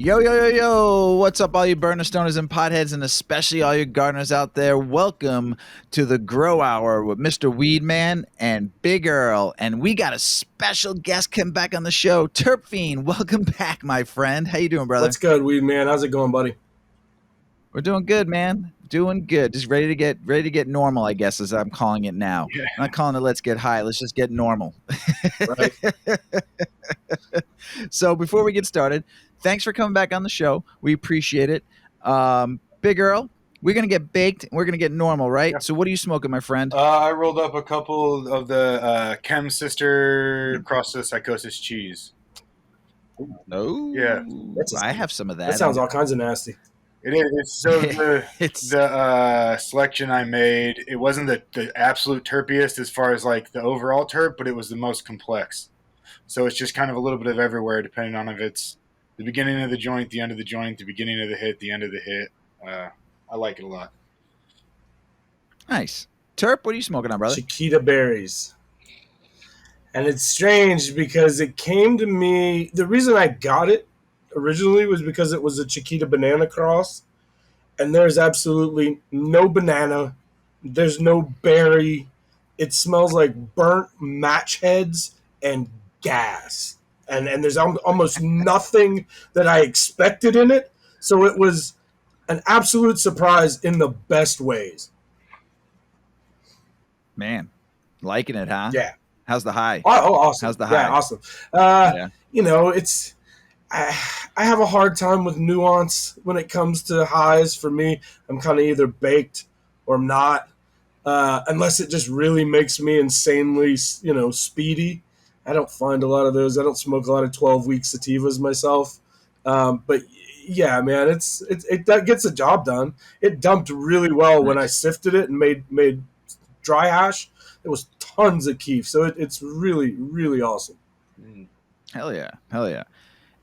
Yo, yo, yo, yo. What's up, all you burner stoners and potheads, and especially all you gardeners out there? Welcome to the Grow Hour with Mr. Weedman and Big Earl. And we got a special guest come back on the show, Terpfi3rd. Welcome back, my friend. How you doing, brother? What's good, Weedman? How's it going, buddy? We're doing good, man. Doing good. Just ready to get normal, I guess, as I'm calling it now. Yeah. I'm not calling it let's get high. Let's just get normal. Right. So before we get started, thanks for coming back on the show. We appreciate it. Big Earl, we're going to get baked. And we're going to get normal, right? Yeah. So what are you smoking, my friend? I rolled up a couple of the Chem Sister Cross the Psychosis cheese. Oh, Yeah. I have some of that. That sounds all kinds of nasty. It is. It's so the selection I made, it wasn't the absolute terpiest as far as like the overall terp, but it was the most complex. So it's just kind of a little bit of everywhere, depending on if it's the beginning of the joint, the end of the joint, the beginning of the hit, the end of the hit. I like it a lot. Nice. Terp, what are you smoking on, brother? Chiquita berries. And it's strange because it came to me, the reason I got it originally was because it was a Chiquita banana cross. And there's absolutely no banana. There's no berry. It smells like burnt match heads and gas. And there's almost nothing that I expected in it. So it was an absolute surprise in the best ways. Man, liking it, huh? Yeah. How's the high? Oh, awesome. How's the high? Yeah, awesome. Yeah. You know, it's I have a hard time with nuance when it comes to highs. For me, I'm kind of either baked or I'm not, unless it just really makes me insanely, speedy. I don't find a lot of those. I don't smoke a lot of 12-week sativas myself. But yeah, man, it that gets the job done. It dumped really well when I sifted it and made dry hash. It was tons of keef, so it's really, really awesome. Hell yeah. Hell yeah.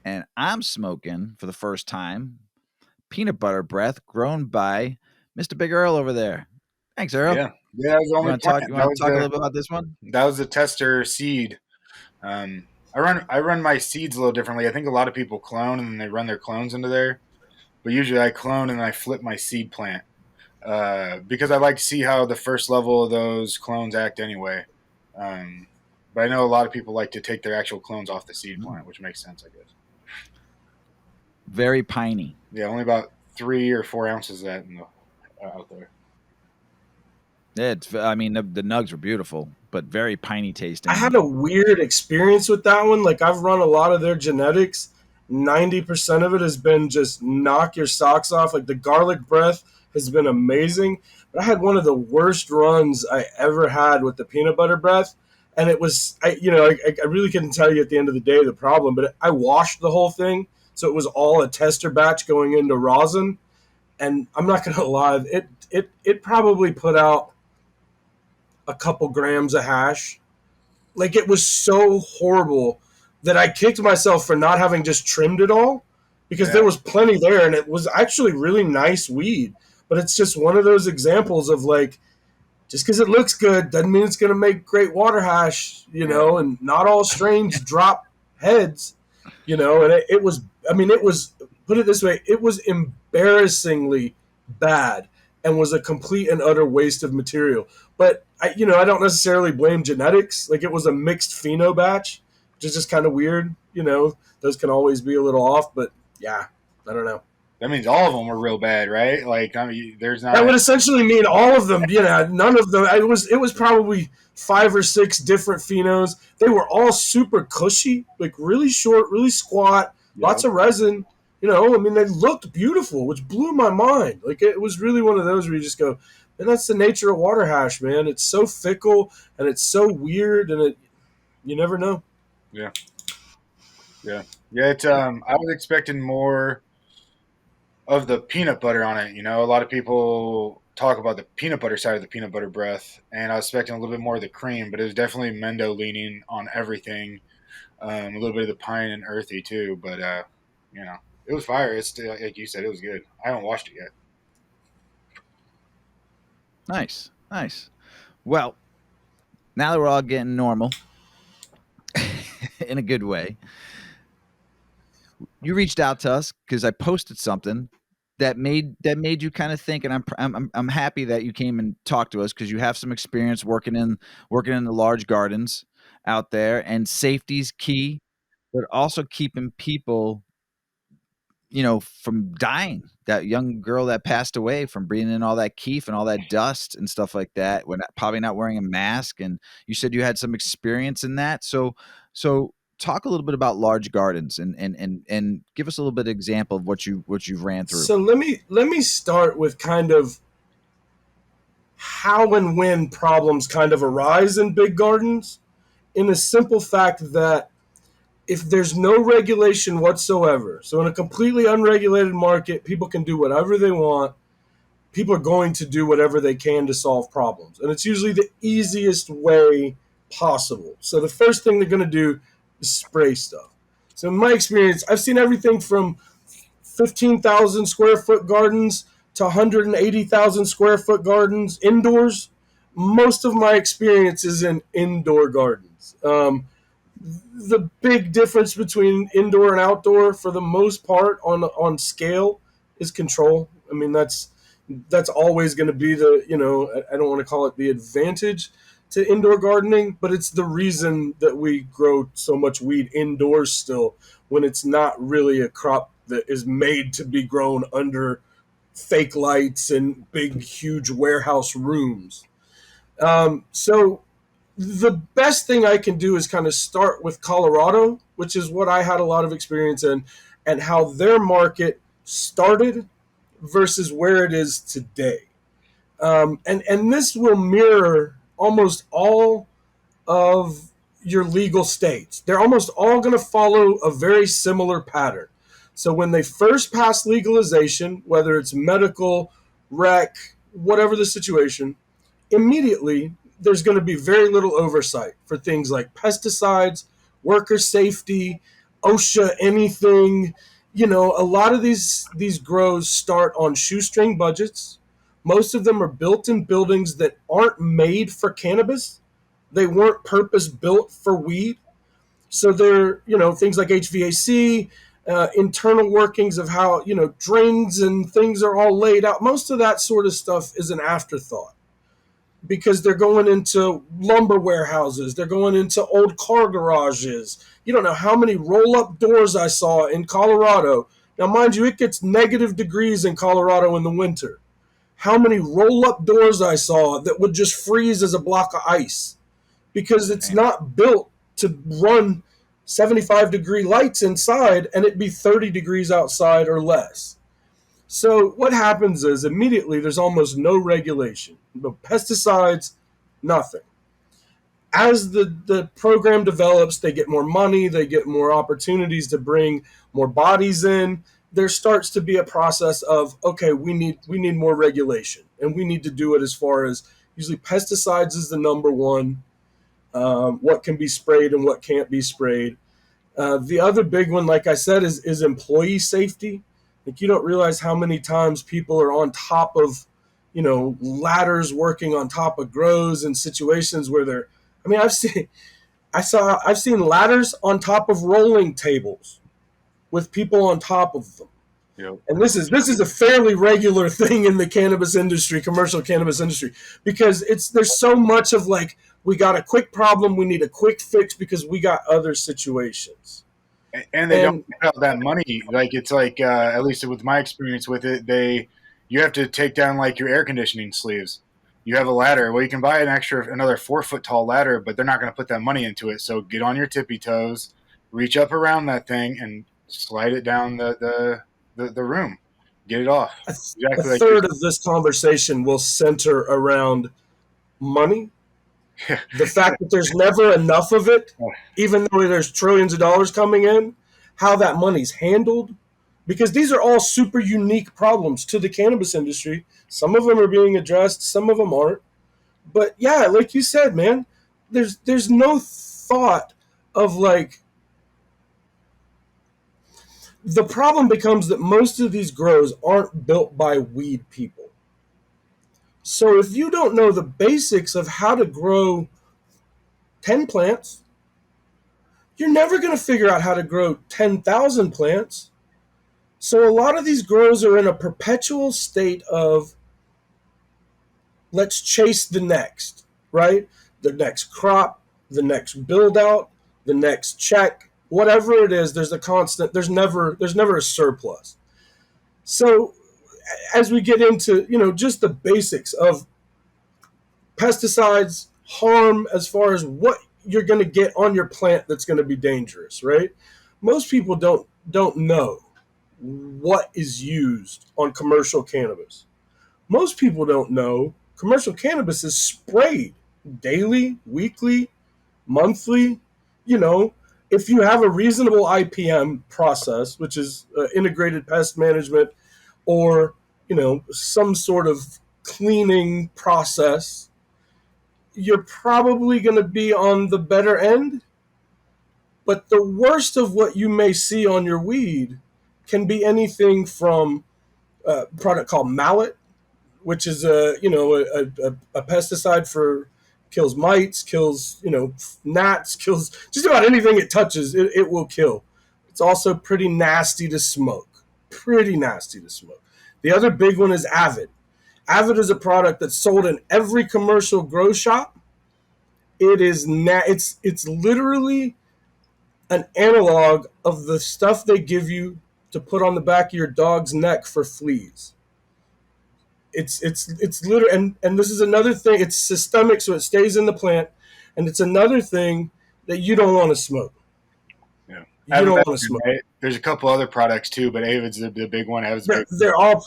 And I'm smoking for the first time peanut butter breath grown by Mr. Big Earl over there. Thanks, Earl. Yeah. That was the You only want to talk, plant. you want to talk a little bit about this one? That was the tester seed. I run my seeds a little differently. I think a lot of people clone and then they run their clones into there. But usually I clone and I flip my seed plant. Because I like to see how the first level of those clones act anyway. But I know a lot of people like to take their actual clones off the seed plant, which makes sense, I guess. Very piney. Yeah, only about 3 or 4 ounces of that out there. I mean, the nugs were beautiful, but very piney tasting. I had a weird experience with that one. Like, I've run a lot of their genetics. 90% of it has been just knock your socks off. Like, the garlic breath has been amazing. But I had one of the worst runs I ever had with the peanut butter breath. And it was, I really couldn't tell you at the end of the day the problem, but I washed the whole thing. So it was all a tester batch going into rosin. And I'm not going to lie, it probably put out a couple grams of hash. Like, it was so horrible that I kicked myself for not having just trimmed it all, because there was plenty there, and it was actually really nice weed. But it's just one of those examples of, like, just because it looks good doesn't mean it's going to make great water hash, and not all strains drop heads, and it was, put it this way, it was embarrassingly bad and was a complete and utter waste of material. But I don't necessarily blame genetics. Like, it was a mixed pheno batch, which is just kind of weird. Those can always be a little off, but yeah, I don't know. That means all of them were real bad, right? Like, I mean, there's not. That would essentially mean all of them. None of them. It was probably 5 or 6 different phenos. They were all super cushy, like really short, really squat, lots of resin. They looked beautiful, which blew my mind. Like, it was really one of those where you just go, and that's the nature of water hash, man. It's so fickle and it's so weird, and you never know. Yeah. It's I was expecting more of the peanut butter on it. A lot of people talk about the peanut butter side of the peanut butter breath, and I was expecting a little bit more of the cream, but it was definitely Mendo leaning on everything. A little bit of the pine and earthy too, but it was fire. It's like you said, it was good. I haven't washed it yet. Nice. Well, now that we're all getting normal in a good way, you reached out to us because I posted something that made you kind of think, and I'm happy that you came and talked to us because you have some experience working in the large gardens out there, and safety's key, but also keeping people, from dying. That young girl that passed away from breathing in all that keef and all that dust and stuff like that, when probably not wearing a mask. And you said you had some experience in that. So talk a little bit about large gardens and give us a little bit of example of what you've ran through. So let me start with kind of how and when problems kind of arise in big gardens, in a simple fact that if there's no regulation whatsoever, so in a completely unregulated market, people can do whatever they want. People are going to do whatever they can to solve problems. And it's usually the easiest way possible. So the first thing they're going to do is spray stuff. So in my experience, I've seen everything from 15,000 square foot gardens to 180,000 square foot gardens indoors. Most of my experience is in indoor gardens. The big difference between indoor and outdoor, for the most part, on scale, is control. I mean, that's always going to be the, I don't want to call it the advantage to indoor gardening, but it's the reason that we grow so much weed indoors still, when it's not really a crop that is made to be grown under fake lights and big, huge warehouse rooms. So the best thing I can do is kind of start with Colorado, which is what I had a lot of experience in, and how their market started versus where it is today. And this will mirror almost all of your legal states. They're almost all going to follow a very similar pattern. So when they first pass legalization, whether it's medical, rec, whatever the situation, immediately there's going to be very little oversight for things like pesticides, worker safety, OSHA, anything. A lot of these grows start on shoestring budgets. Most of them are built in buildings that aren't made for cannabis. They weren't purpose built for weed. So they're, things like HVAC, internal workings of how, drains and things are all laid out. Most of that sort of stuff is an afterthought, because they're going into lumber warehouses. They're going into old car garages. You don't know how many roll-up doors I saw in Colorado. Now, mind you, it gets -degrees in Colorado in the winter. How many roll-up doors I saw that would just freeze as a block of ice, because it's not built to run 75-degree lights inside and it be 30 degrees outside or less. So what happens is immediately there's almost no regulation. No pesticides, nothing. As the program develops, they get more money, they get more opportunities to bring more bodies in. There starts to be a process of, okay, we need more regulation, and we need to do it as far as, usually pesticides is the number one, what can be sprayed and what can't be sprayed. The other big one, like I said, is employee safety. Like, you don't realize how many times people are on top of, ladders, working on top of grows in situations where they're, I mean, I've seen ladders on top of rolling tables with people on top of them. Yep. And this is a fairly regular thing in the cannabis industry, commercial cannabis industry, because there's so much of like, we got a quick problem, we need a quick fix because we got other situations. And they don't have that money. Like, it's like, at least with my experience with it, you have to take down like your air conditioning sleeves. You have a ladder. Well, you can buy another 4-foot tall ladder, but they're not going to put that money into it. So get on your tippy toes, reach up around that thing, and slide it down the room. Get it off. Exactly. A third of this conversation will center around money. The fact that there's never enough of it, even though there's trillions of dollars coming in, how that money's handled, because these are all super unique problems to the cannabis industry. Some of them are being addressed, some of them aren't. But yeah, like you said, man, there's no thought of like, the problem becomes that most of these grows aren't built by weed people. So if you don't know the basics of how to grow 10 plants, you're never going to figure out how to grow 10,000 plants. So a lot of these grows are in a perpetual state of let's chase the next, right? The next crop, the next build out, the next check, whatever it is, there's a constant, there's never a surplus. So as we get into, just the basics of pesticides harm as far as what you're going to get on your plant that's going to be dangerous, right? Most people don't know what is used on commercial cannabis. Most people don't know commercial cannabis is sprayed daily, weekly, monthly. You know, if you have a reasonable IPM process, which is integrated pest management, or some sort of cleaning process, you're probably going to be on the better end. But the worst of what you may see on your weed can be anything from a product called mallet, which is a pesticide for kills mites, kills gnats, kills just about anything it touches. It will kill. It's also pretty nasty to smoke. Pretty nasty to smoke. The other big one is Avid. Avid is a product that's sold in every commercial grow shop. It's literally an analog of the stuff they give you to put on the back of your dog's neck for fleas. It's literally, and this is another thing. It's systemic, so it stays in the plant, and it's another thing that you don't want to smoke. Yeah. You don't want to smoke. There's a couple other products too, but Avid's the big one. They're all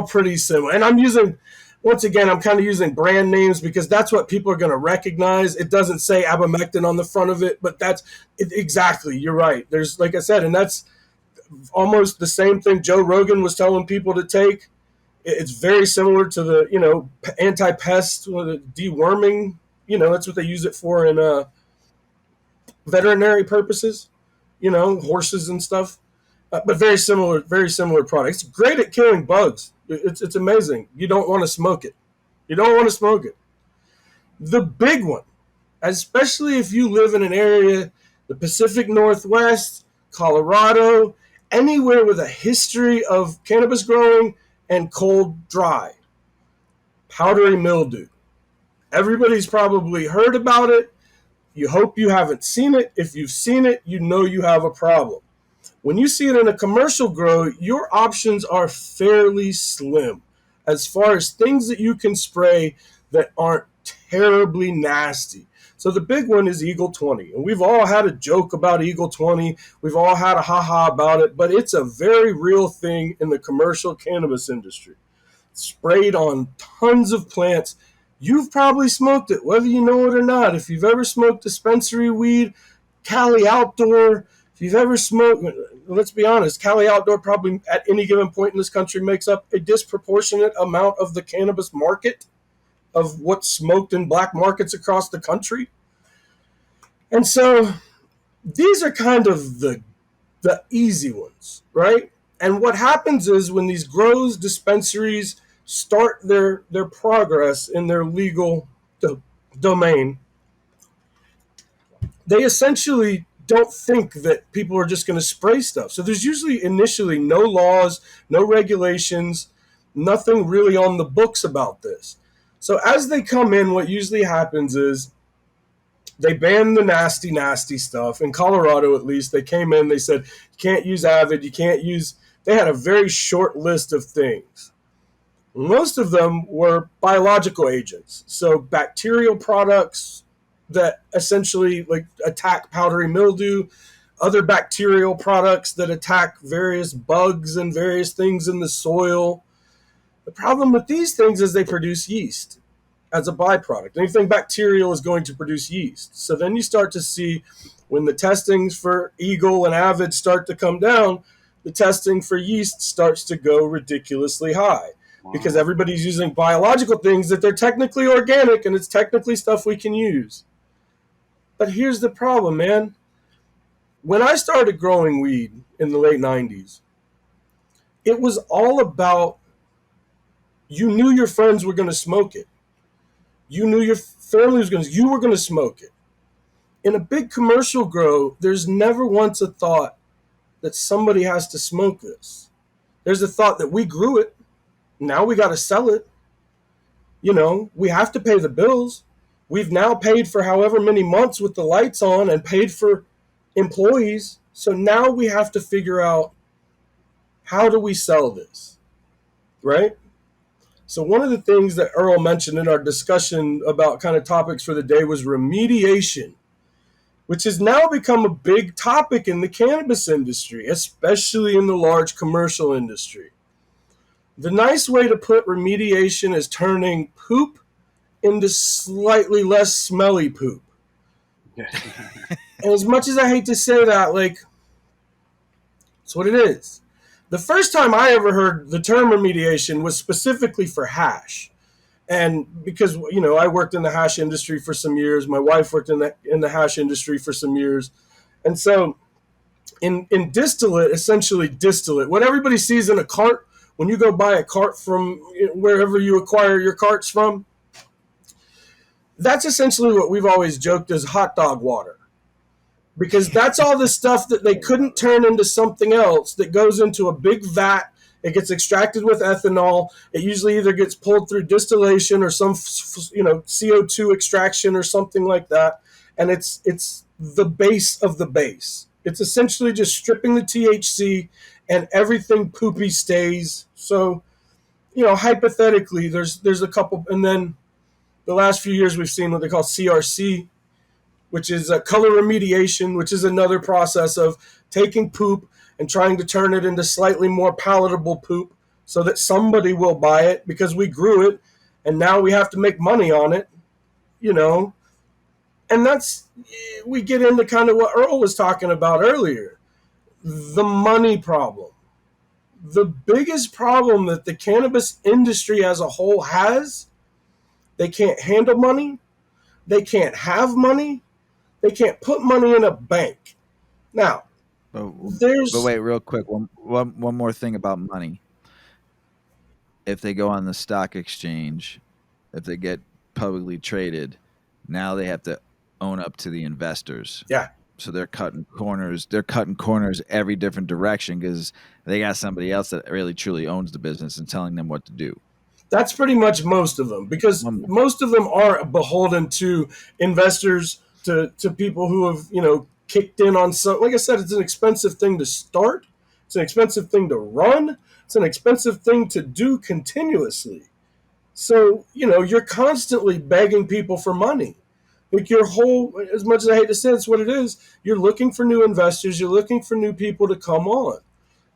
pretty similar. And I'm using, once again, I'm kind of using brand names because that's what people are going to recognize. It doesn't say abamectin on the front of it, but that's it, exactly. You're right. There's, like I said, and that's almost the same thing Joe Rogan was telling people to take. It's very similar to the anti-pest, deworming. That's what they use it for in veterinary purposes. Horses and stuff. But very similar products. It's great at killing bugs. It's amazing. You don't want to smoke it. You don't want to smoke it. The big one, especially if you live in an area, the Pacific Northwest, Colorado, anywhere with a history of cannabis growing and cold dry, powdery mildew. Everybody's probably heard about it. You hope you haven't seen it. If you've seen it, you know you have a problem. When you see it in a commercial grow, your options are fairly slim as far as things that you can spray that aren't terribly nasty. So the big one is Eagle 20. And we've all had a joke about Eagle 20. We've all had a ha-ha about it, but it's a very real thing in the commercial cannabis industry. Sprayed on tons of plants. You've probably smoked it, whether you know it or not. If you've ever smoked dispensary weed, Cali Outdoor, if you've ever smoked, let's be honest, Cali Outdoor probably at any given point in this country makes up a disproportionate amount of the cannabis market, of what's smoked in black markets across the country. And so these are kind of the easy ones, right? And what happens is when these grows, dispensaries start their progress in their legal domain, they essentially don't think that people are just going to spray stuff. So there's usually initially no laws, no regulations, nothing really on the books about this. So as they come in, what usually happens is they ban the nasty, nasty stuff. In Colorado, at least, they came in, they said, you can't use Avid, you can't use, they had a very short list of things. Most of them were biological agents. So bacterial products that essentially like attack powdery mildew, other bacterial products that attack various bugs and various things in the soil. The problem with these things is they produce yeast as a byproduct. Anything bacterial is going to produce yeast. So then you start to see when the testings for Eagle and Avid start to come down, the testing for yeast starts to go ridiculously high. Wow. Because everybody's using biological things that they're technically organic and it's technically stuff we can use. But here's the problem, man. When I started growing weed in the late 90s, it was all about you knew your friends were going to smoke it. You knew your family was going to, you were going to smoke it. In a big commercial grow, there's never once a thought that somebody has to smoke this. There's a thought that we grew it. Now we got to sell it. We have to pay the bills. We've now paid for however many months with the lights on and paid for employees. So now we have to figure out, how do we sell this, right? So one of the things that Earl mentioned in our discussion about kind of topics for the day was remediation, which has now become a big topic in the cannabis industry, especially in the large commercial industry. The nice way to put remediation is turning poop into slightly less smelly poop. And as much as I hate to say that, like, it's what it is. The first time I ever heard the term remediation was specifically for hash. And because, I worked in the hash industry for some years, my wife worked in the hash industry for some years. And so in distillate, essentially distillate, what everybody sees in a cart, when you go buy a cart from wherever you acquire your carts from, that's essentially what we've always joked as hot dog water. Because that's all the stuff that they couldn't turn into something else that goes into a big vat. It gets extracted with ethanol. It usually either gets pulled through distillation or some CO2 extraction or something like that. And it's the base of the base. It's essentially just stripping the THC and everything poopy stays. So, hypothetically, there's a couple. And then the last few years we've seen what they call CRC, which is a color remediation, which is another process of taking poop and trying to turn it into slightly more palatable poop so that somebody will buy it because we grew it and now we have to make money on it, And we get into kind of what Earl was talking about earlier, the money problem. The biggest problem that the cannabis industry as a whole has, they can't handle money, they can't have money, they can't put money in a bank. Now, but wait, real quick, one more thing about money. If they go on the stock exchange, if they get publicly traded, now they have to own up to the investors. Yeah. So they're cutting corners. They're cutting corners every different direction because they got somebody else that really truly owns the business and telling them what to do. That's pretty much most of them, because most of them are beholden to investors, to people who have, kicked in on some. Like I said, it's an expensive thing to start. It's an expensive thing to run. It's an expensive thing to do continuously. So, you're constantly begging people for money. Like your whole, as much as I hate to say it's what it is, you're looking for new investors. You're looking for new people to come on.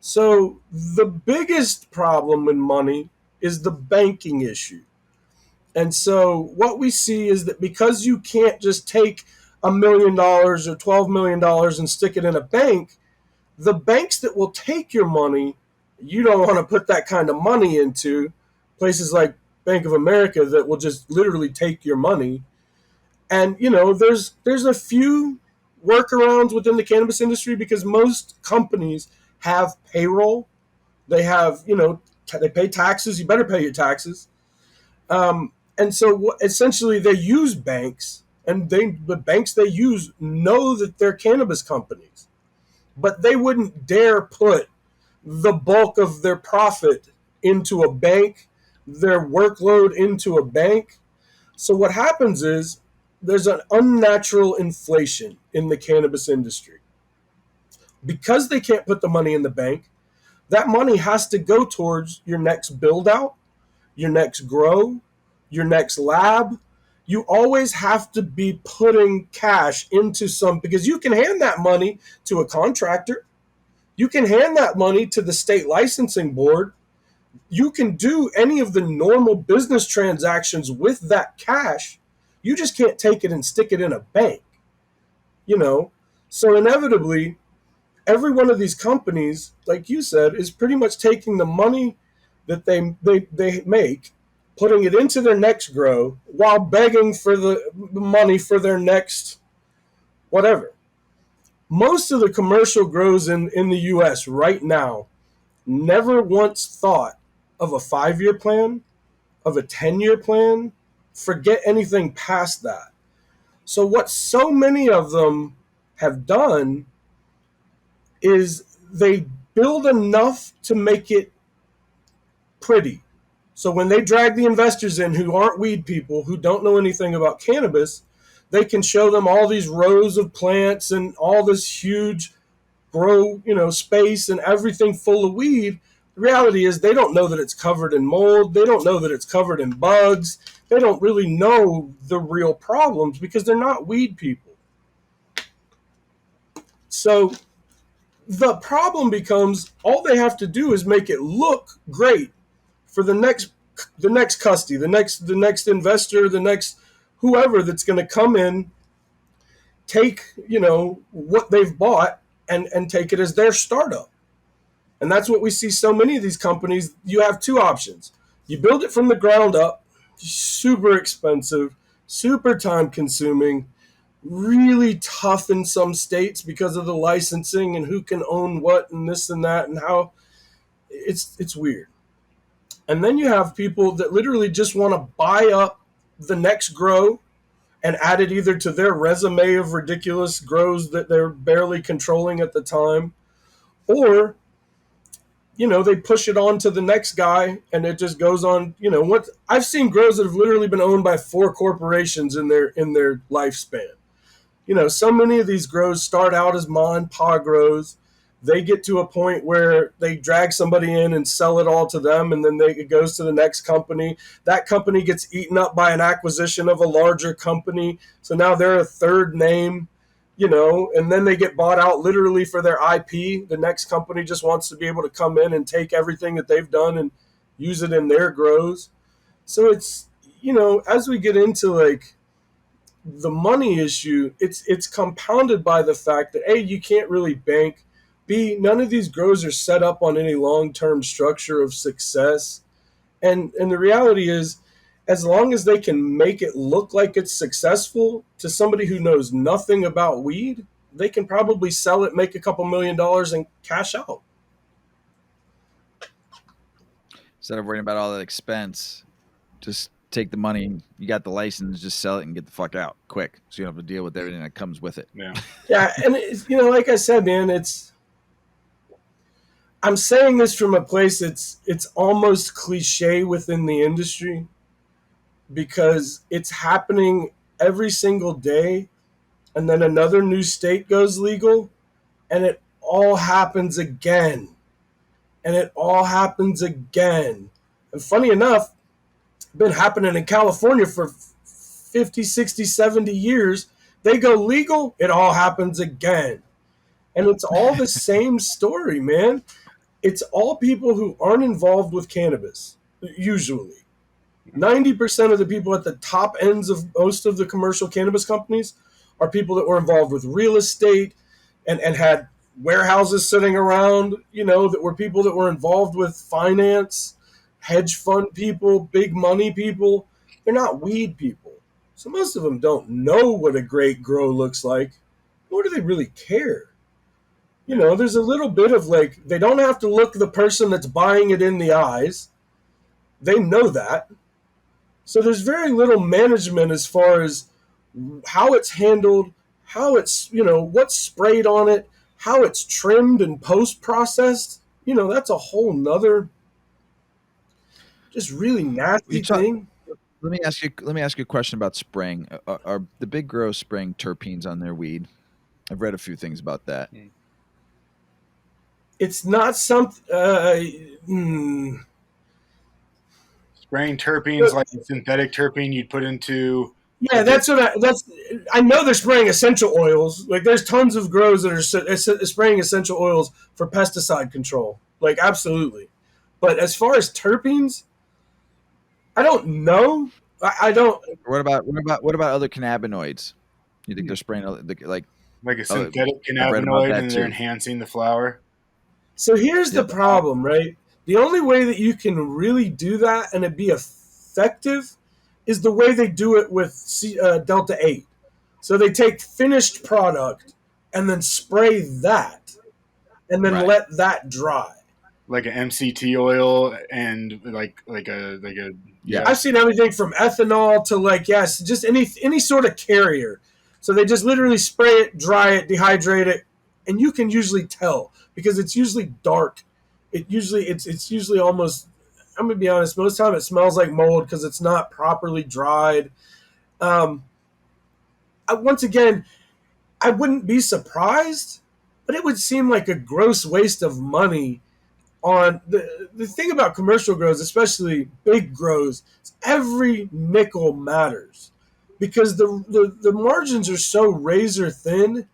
So the biggest problem with money is the banking issue. And so what we see is that because you can't just take $1 million or $12 million and stick it in a bank, the banks that will take your money, you don't want to put that kind of money into. Places like Bank of America that will just literally take your money. And, there's a few workarounds within the cannabis industry because most companies have payroll. They have, they pay taxes. You better pay your taxes. And so essentially they use banks, and the banks they use know that they're cannabis companies, but they wouldn't dare put the bulk of their profit into a bank, their workload into a bank. So what happens is there's an unnatural inflation in the cannabis industry. Because they can't put the money in the bank, that money has to go towards your next build out, your next grow, your next lab. You always have to be putting cash into because you can hand that money to a contractor. You can hand that money to the state licensing board. You can do any of the normal business transactions with that cash. You just can't take it and stick it in a bank. So inevitably, every one of these companies, like you said, is pretty much taking the money that they make, putting it into their next grow while begging for the money for their next whatever. Most of the commercial grows in the U.S. right now never once thought of a 5-year plan, of a 10-year plan. Forget anything past that. So what so many of them have done is they build enough to make it pretty. So when they drag the investors in who aren't weed people, who don't know anything about cannabis, they can show them all these rows of plants and all this huge grow, space and everything full of weed. The reality is they don't know that it's covered in mold. They don't know that it's covered in bugs. They don't really know the real problems because they're not weed people. So the problem becomes all they have to do is make it look great for the next custody, the next investor, the next whoever that's going to come in, take what they've bought and take it as their startup. And that's what we see so many of these companies. You have two options. You build it from the ground up, super expensive, super time consuming, really tough in some states because of the licensing and who can own what and this and that and how it's weird. And then you have people that literally just want to buy up the next grow and add it either to their resume of ridiculous grows that they're barely controlling at the time, or they push it on to the next guy and it just goes on. What I've seen grows that have literally been owned by 4 corporations in their lifespan. So many of these grows start out as ma and pa grows. They get to a point where they drag somebody in and sell it all to them, and then it goes to the next company. That company gets eaten up by an acquisition of a larger company, so now they're a third name, and then they get bought out literally for their IP. The next company just wants to be able to come in and take everything that they've done and use it in their grows. So it's, as we get into like the money issue, it's compounded by the fact that A, you can't really bank. B, none of these grows are set up on any long-term structure of success. And the reality is, as long as they can make it look like it's successful to somebody who knows nothing about weed, they can probably sell it, make a couple $1 million and cash out. Instead of worrying about all that expense, just take the money, you got the license, just sell it and get the fuck out quick, so you don't have to deal with everything that comes with it. Yeah, and it's, like I said, man, I'm saying this from a place it's almost cliche within the industry, because it's happening every single day, and then another new state goes legal, and it all happens again, and it all happens again. And funny enough, it's been happening in California for 50, 60, 70 years. They go legal, it all happens again. And it's all the same story, man. It's all people who aren't involved with cannabis, usually. 90% of the people at the top ends of most of the commercial cannabis companies are people that were involved with real estate and had warehouses sitting around, that were people that were involved with finance, hedge fund people, big money people. They're not weed people. So most of them don't know what a great grow looks like, nor do they really care. There's a little bit of like, they don't have to look the person that's buying it in the eyes. They know that. So there's very little management as far as how it's handled, how it's, what's sprayed on it, how it's trimmed and post-processed. That's a whole nother just really nasty thing. Let me ask you a question about spraying. Are the big grows spraying terpenes on their weed? I've read a few things about that. It's not something. Spraying terpenes like a synthetic terpene you'd put into. Yeah, I know they're spraying essential oils. Like there's tons of grows that are spraying essential oils for pesticide control. Like absolutely. But as far as terpenes, I don't know. I don't. What about other cannabinoids? You think they're spraying like a synthetic cannabinoid and they're enhancing the flower? So here's the problem, right? The only way that you can really do that and it be effective is the way they do it with Delta 8. So they take finished product and then spray that and then let that dry. Like an MCT oil and like a I've seen everything from ethanol to just any sort of carrier. So they just literally spray it, dry it, dehydrate it, and you can usually tell because it's usually dark. It's usually almost I'm gonna be honest. Most time it smells like mold because it's not properly dried. Um, Once again, I wouldn't be surprised, but it would seem like a gross waste of money on the thing about commercial grows, especially big grows. Every nickel matters because the margins are so razor thin,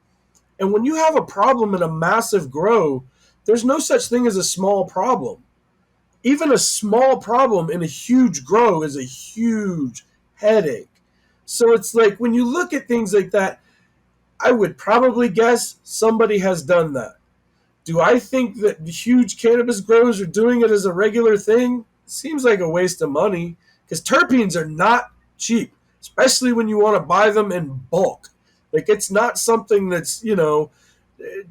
and when you have a problem in a massive grow, there's no such thing as a small problem. Even a small problem in a huge grow is a huge headache. So it's like when you look at things like that, I would probably guess somebody has done that. Do I think that the huge cannabis growers are doing it as a regular thing? Seems like a waste of money because terpenes are not cheap, especially when you want to buy them in bulk. Like it's not something that's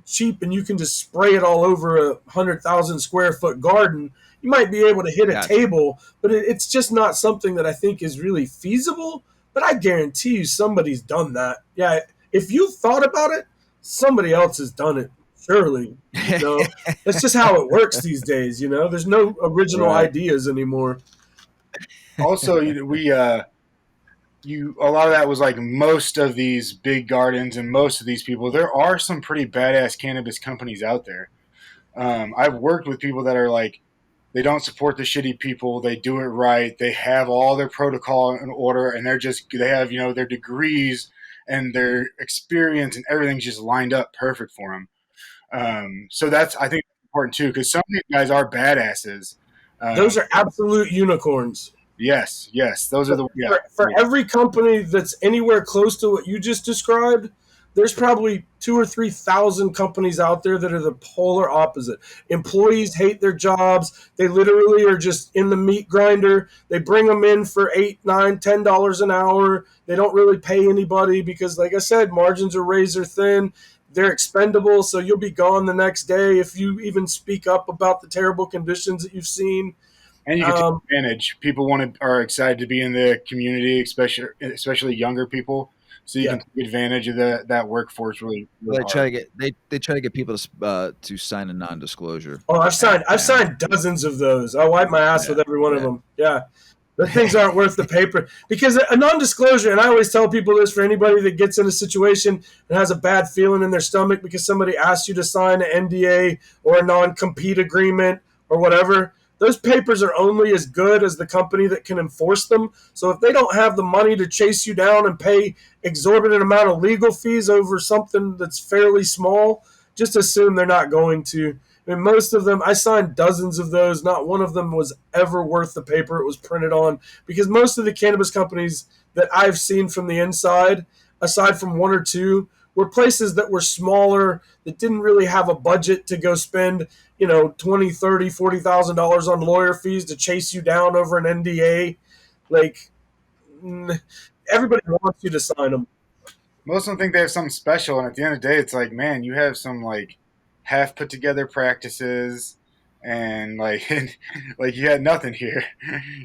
cheap and you can just spray it all over 100,000 square foot garden. You might be able to hit a Gotcha. table, but it's just not something that I think is really feasible. But I guarantee you somebody's done that. Yeah, if you thought about it, somebody else has done it. Surely, that's just how it works these days. There's no original Right. ideas anymore. Also, you a lot of that was like most of these big gardens and most of these people. There are some pretty badass cannabis companies out there. I've worked with people that are like, they don't support the shitty people. They do it right. They have all their protocol in order, and they have their degrees and their experience and everything's just lined up perfect for them. So that's, I think, important too, because some of these guys are badasses. Those are absolute unicorns. Yes, those are the For every company that's anywhere close to what you just described, there's probably 2 or 3 thousand companies out there that are the polar opposite. Employees hate their jobs. They literally are just in the meat grinder. They bring them in for $8, $9, $10 an hour. They don't really pay anybody because, like I said, margins are razor thin. They're expendable, so you'll be gone the next day if you even speak up about the terrible conditions that you've seen. and you can take advantage. People are excited to be in the community, especially younger people. So you Yeah. can take advantage of that workforce really, really They try hard. to get they try to get people to sign a non-disclosure. Oh, I've signed dozens of those. I wipe my ass with Yeah, every one of yeah. them. Yeah. The things aren't worth the paper because a non-disclosure, and I always tell people this for anybody that gets in a situation and has a bad feeling in their stomach because somebody asked you to sign an NDA or a non-compete agreement or whatever. Those papers are only as good as the company that can enforce them. So if they don't have the money to chase you down and pay exorbitant amount of legal fees over something that's fairly small, just assume they're not going to. I mean, most of them, I signed dozens of those. Not one of them was ever worth the paper it was printed on because most of the cannabis companies that I've seen from the inside, aside from one or two, were places that were smaller that didn't really have a budget to go spend, $20, $30, $40,000 on lawyer fees to chase you down over an NDA. Like, everybody wants you to sign them. Most of them think they have something special, and at the end of the day, it's like, man, you have some like half put together practices, and like, like you had nothing here.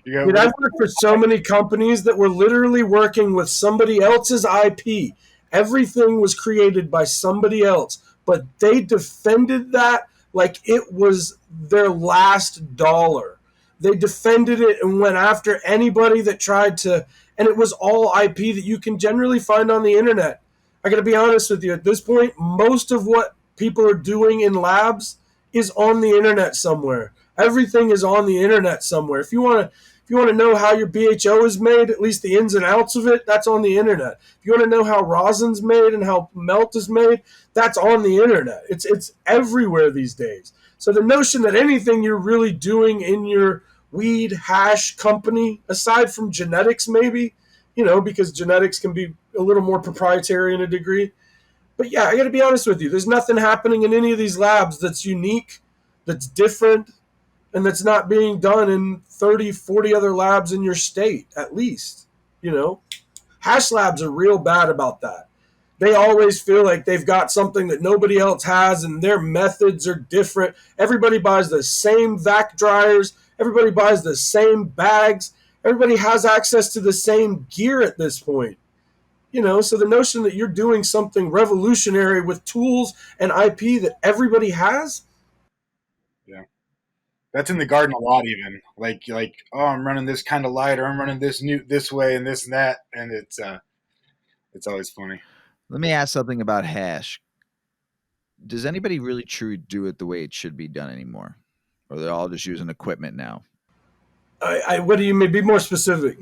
You Dude, got I've worked for so many companies that were literally working with somebody else's IP. Everything was created by somebody else, but they defended that like it was their last dollar. They defended it and went after anybody that tried to, and it was all IP that you can generally find on the internet. I got to be honest with you. At this point, most of what people are doing in labs is on the internet somewhere. Everything is on the internet somewhere. If you want to know how your BHO is made, at least the ins and outs of it, that's on the internet. If you want to know how rosin's made and how melt is made, that's on the internet. It's everywhere these days. So the notion that anything you're really doing in your weed hash company, aside from genetics maybe, because genetics can be a little more proprietary in a degree. But yeah, I got to be honest with you. There's nothing happening in any of these labs that's unique, that's different, and that's not being done in 30, 40 other labs in your state, at least. Hash labs are real bad about that. They always feel like they've got something that nobody else has, and their methods are different. Everybody buys the same vac dryers. Everybody buys the same bags. Everybody has access to the same gear at this point. So the notion that you're doing something revolutionary with tools and IP that everybody has, yeah. That's in the garden a lot, even oh, I'm running this kind of light, or I'm running this way and this and that, and it's always funny. Let me ask something about hash. Does anybody really truly do it the way it should be done anymore, or they're all just using equipment now? What do you mean? Be more specific.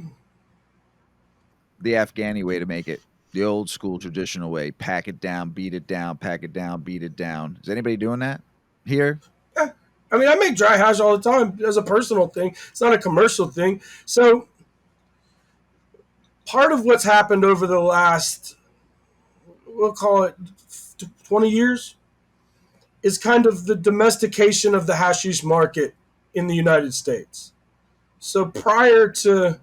The Afghani way to make it, the old school traditional way: pack it down, beat it down, pack it down, beat it down. Is anybody doing that here? Yeah. I mean, I make dry hash all the time as a personal thing. It's not a commercial thing. So part of what's happened over the last, we'll call it 20 years, is kind of the domestication of the hashish market in the United States. So prior to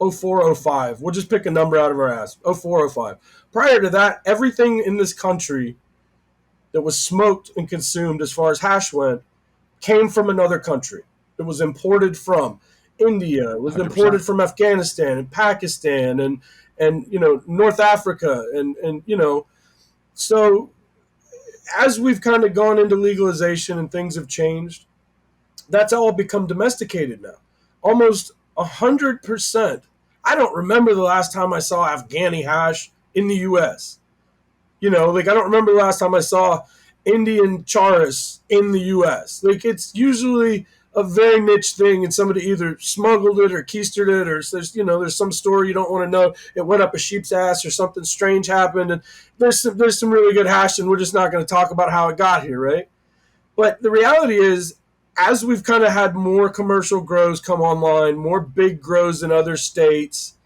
0405, we'll just pick a number out of our ass, 0405. Prior to that, everything in this country that was smoked and consumed as far as hash went came from another country. It was imported from India, it was 100%. imported from Afghanistan and Pakistan and North Africa and so as we've kind of gone into legalization and things have changed, that's all become domesticated now. Almost 100%. I don't remember the last time I saw Afghani hash in the U.S. I don't remember the last time I saw Indian charas in the U.S. It's usually a very niche thing, and somebody either smuggled it or keistered it, or there's some story you don't want to know. It went up a sheep's ass, or something strange happened, and there's some really good hash, and we're just not going to talk about how it got here, right? But the reality is, as we've kind of had more commercial grows come online, more big grows in other states,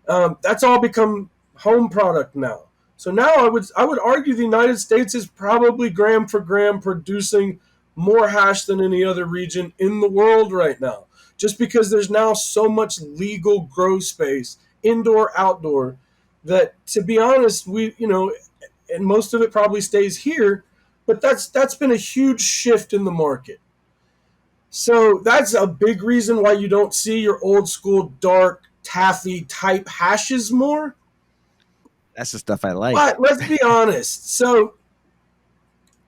that's all become home product now. So now I would argue the United States is probably gram for gram producing more hash than any other region in the world right now, just because there's now so much legal grow space, indoor, outdoor, that, to be honest, and most of it probably stays here, but that's been a huge shift in the market. So that's a big reason why you don't see your old school dark taffy type hashes more. That's the stuff I like. But let's be honest. So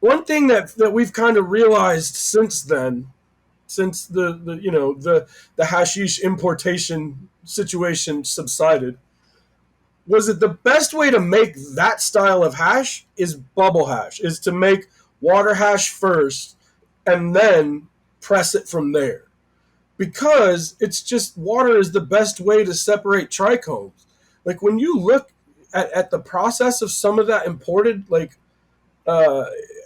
one thing that we've kind of realized since then, since the hashish importation situation subsided, was that the best way to make that style of hash is bubble hash, is to make water hash first and then press it from there. Because it's just, water is the best way to separate trichomes. Like when you look at the process of some of that imported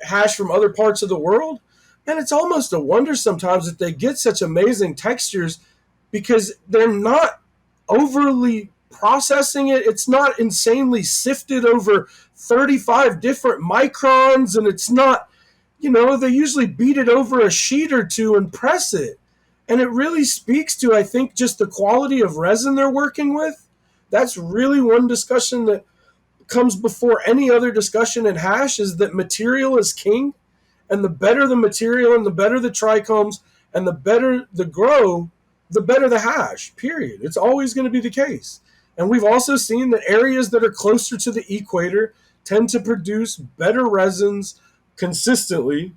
hash from other parts of the world, and it's almost a wonder sometimes that they get such amazing textures, because they're not overly processing it. It's not insanely sifted over 35 different microns, and it's not, they usually beat it over a sheet or two and press it. And it really speaks to, I think, just the quality of resin they're working with. That's really one discussion that comes before any other discussion in hash, is that material is king. And the better the material and the better the trichomes and the better the grow, the better the hash, period. It's always going to be the case. And we've also seen that areas that are closer to the equator tend to produce better resins consistently,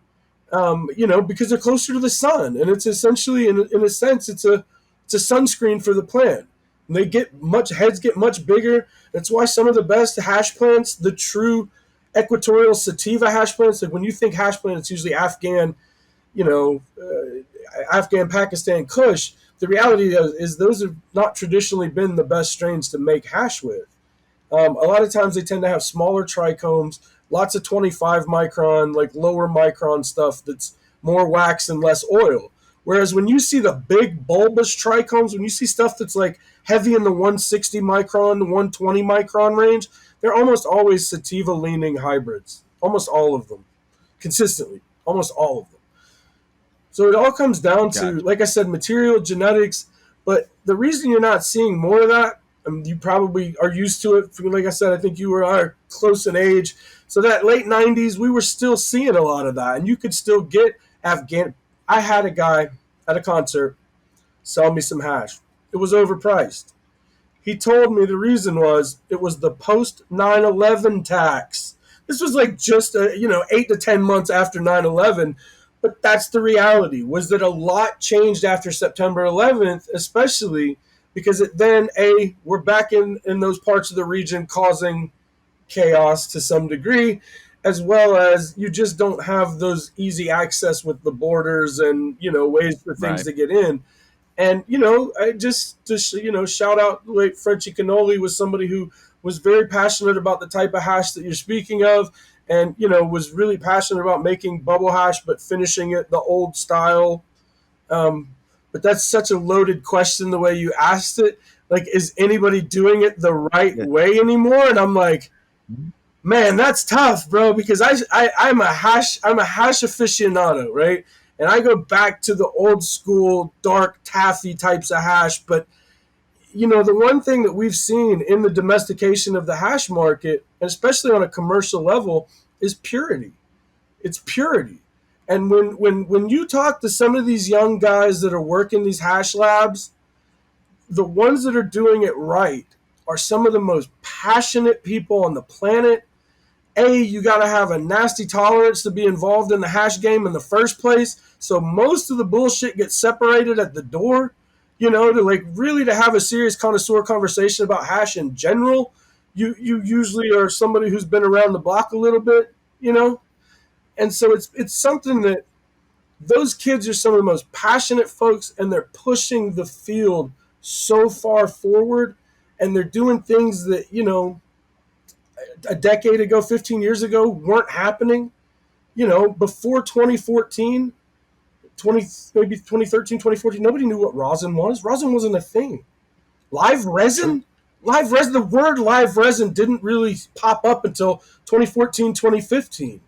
because they're closer to the sun. And it's essentially, in a sense, it's a sunscreen for the plant. And heads get much bigger. That's why some of the best hash plants, the true equatorial sativa hash plants, like when you think hash plant, it's usually Afghan, Afghan, Pakistan, Kush. The reality is those have not traditionally been the best strains to make hash with. A lot of times they tend to have smaller trichomes, lots of 25 micron, like lower micron stuff that's more wax and less oil. Whereas when you see the big bulbous trichomes, when you see stuff that's like heavy in the 160 micron to 120 micron range, they're almost always sativa leaning hybrids. Almost all of them. Consistently. Almost all of them. So it all comes down to, like I said, material, genetics. But the reason you're not seeing more of that, you probably are used to it. Like I said, I think you are close in age. So that late 90s, we were still seeing a lot of that. And you could still get Afghan. I had a guy at a concert sell me some hash. It was overpriced. He told me the reason was it was the post 9/11 tax. This was like just 8 to 10 months after 9/11. But that's the reality, was that a lot changed after September 11th, especially because it then, we're back in those parts of the region causing chaos to some degree, as well as you just don't have those easy access with the borders and, ways for things Right. to get in. And, I just shout out like Frenchie Cannoli was somebody who was very passionate about the type of hash that you're speaking of, and, was really passionate about making bubble hash, but finishing it the old style. But that's such a loaded question the way you asked it. Like, is anybody doing it the right Yeah. way anymore? And I'm like, Mhm. man, that's tough, bro, because I'm a hash aficionado, right? And I go back to the old school dark taffy types of hash. But the one thing that we've seen in the domestication of the hash market, and especially on a commercial level, is purity. It's purity. And when you talk to some of these young guys that are working these hash labs, the ones that are doing it right are some of the most passionate people on the planet. You got to have a nasty tolerance to be involved in the hash game in the first place. So most of the bullshit gets separated at the door. To like really to have a serious connoisseur conversation about hash in general, you usually are somebody who's been around the block a little bit. And so it's something that those kids are some of the most passionate folks, and they're pushing the field so far forward, and they're doing things that a decade ago, 15 years ago, weren't happening. Before 2014, 20 maybe 2013, 2014, nobody knew what rosin was. Rosin wasn't a thing. Live resin, the word live resin didn't really pop up until 2014, 2015.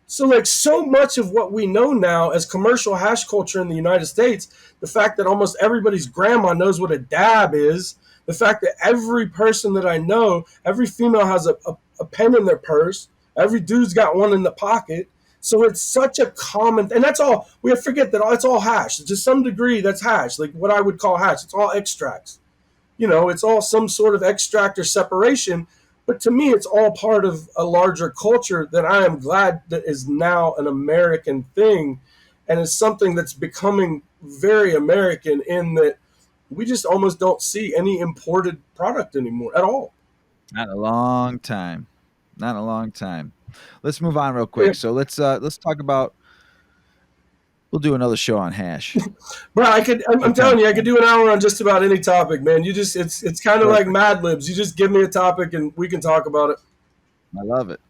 So, like, so much of what we know now as commercial hash culture in the United States, the fact that almost everybody's grandma knows what a dab is, the fact that every person that I know, every female has a pen in their purse, every dude's got one in the pocket. So it's such a common, and that's all. We forget that it's all hash. To some degree, that's hash, like what I would call hash. It's all extracts. It's all some sort of extract or separation. But to me, it's all part of a larger culture that I am glad that is now an American thing, and is something that's becoming very American in that we just almost don't see any imported product anymore at all. Not in a long time. Not in a long time. Let's move on real Yeah. quick. So let's talk about. We'll do another show on hash. Bro, I'm Sometime. telling you, I could do an hour on just about any topic, man. It's kind of like Perfect. Mad Libs. You just give me a topic and we can talk about it. I love it.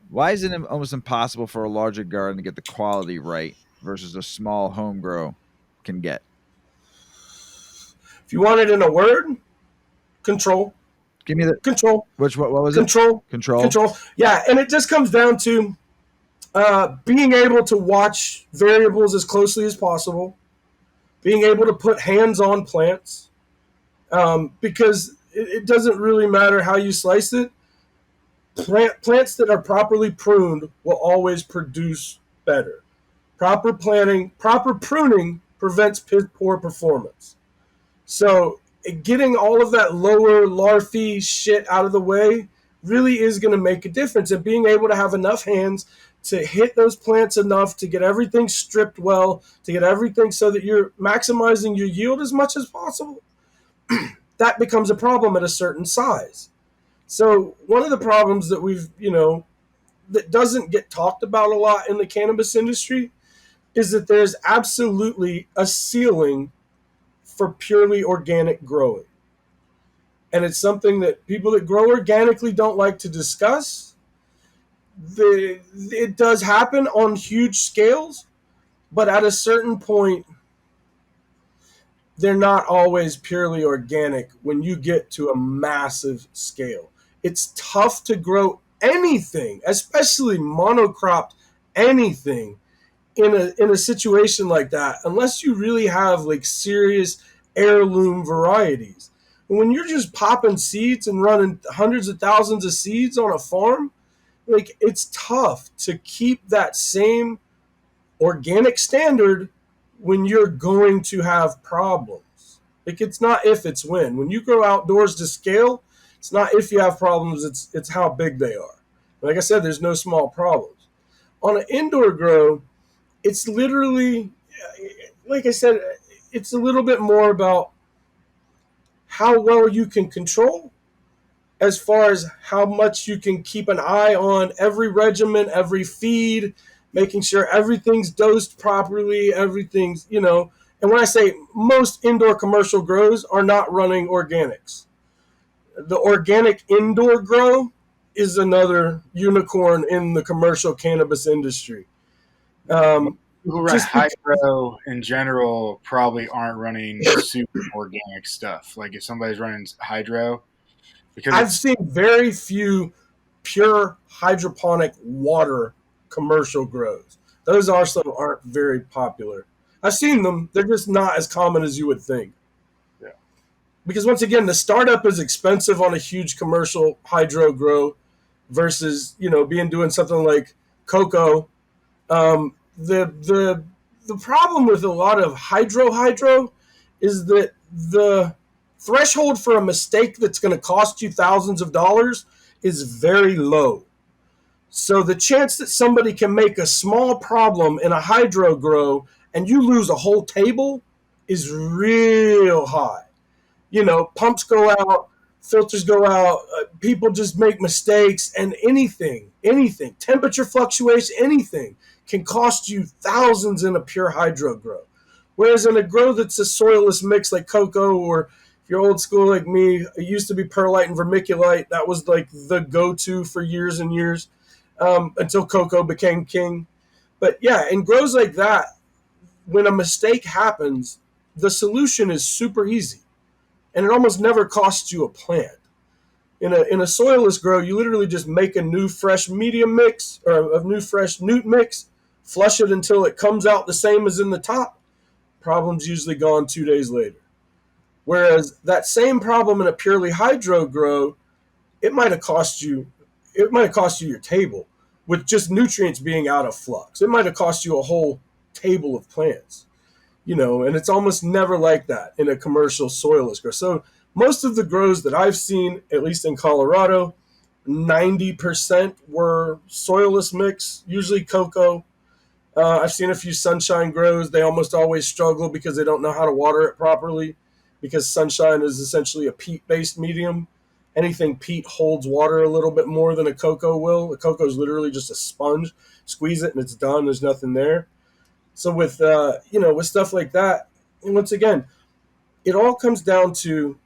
Why is it almost impossible for a larger garden to get the quality right versus a small home grow can get? If you want it in a word, control, Give me the control, what was it? control, Control. control. Yeah, and it just comes down to being able to watch variables as closely as possible, being able to put hands on plants, because it doesn't really matter how you slice it. Plants that are properly pruned will always produce better. Proper planting, proper pruning prevents poor performance. So getting all of that lower larvae shit out of the way really is going to make a difference. And being able to have enough hands to hit those plants enough to get everything stripped well, to get everything so that you're maximizing your yield as much as possible, that becomes a problem at a certain size. So one of the problems that that doesn't get talked about a lot in the cannabis industry is that there's absolutely a ceiling for purely organic growing. And it's something that people that grow organically don't like to discuss. It does happen on huge scales, but at a certain point, they're not always purely organic when you get to a massive scale. It's tough to grow anything, especially monocropped anything, in a situation like that, unless you really have like serious heirloom varieties. And when you're just popping seeds and running hundreds of thousands of seeds on a farm, like, it's tough to keep that same organic standard when you're going to have problems. Like, it's not if, it's when. When you grow outdoors to scale, it's not if you have problems, it's how big they are. Like I said, there's no small problems. On an indoor grow, It's literally, like I said, it's a little bit more about how well you can control as far as how much you can keep an eye on every regimen, every feed, making sure everything's dosed properly, everything's, And when I say most indoor commercial grows are not running organics, the organic indoor grow is another unicorn in the commercial cannabis industry. Um, Who run just because hydro in general probably aren't running super organic stuff. Like if somebody's running hydro, because I've it's seen very few pure hydroponic water commercial grows. Those also aren't very popular. I've seen them, they're just not as common as you would think. yeah. Because once again, the startup is expensive on a huge commercial hydro grow versus, being doing something like cocoa. The problem with a lot of hydro is that the threshold for a mistake that's going to cost you thousands of dollars is very low. So the chance that somebody can make a small problem in a hydro grow and you lose a whole table is real high. Pumps go out, filters go out, people just make mistakes, and anything, temperature fluctuates, anything can cost you thousands in a pure hydro grow. Whereas in a grow that's a soilless mix like cocoa, or if you're old school like me, it used to be perlite and vermiculite. That was like the go-to for years and years, until cocoa became king. But yeah, in grows like that, when a mistake happens, the solution is super easy and it almost never costs you a plant. In a soilless grow, you literally just make a new fresh medium mix or a new fresh newt mix, flush it until it comes out the same as in the top. Problem's usually gone 2 days later. Whereas that same problem in a purely hydro grow, it might have cost you your table with just nutrients being out of flux. It might have cost you a whole table of plants. And it's almost never like that in a commercial soilless grow. So most of the grows that I've seen, at least in Colorado, 90% were soilless mix, usually cocoa. I've seen a few sunshine grows. They almost always struggle because they don't know how to water it properly, because sunshine is essentially a peat-based medium. Anything peat holds water a little bit more than a cocoa will. A cocoa is literally just a sponge. Squeeze it and it's done. There's nothing there. So with stuff like that, once again, it all comes down to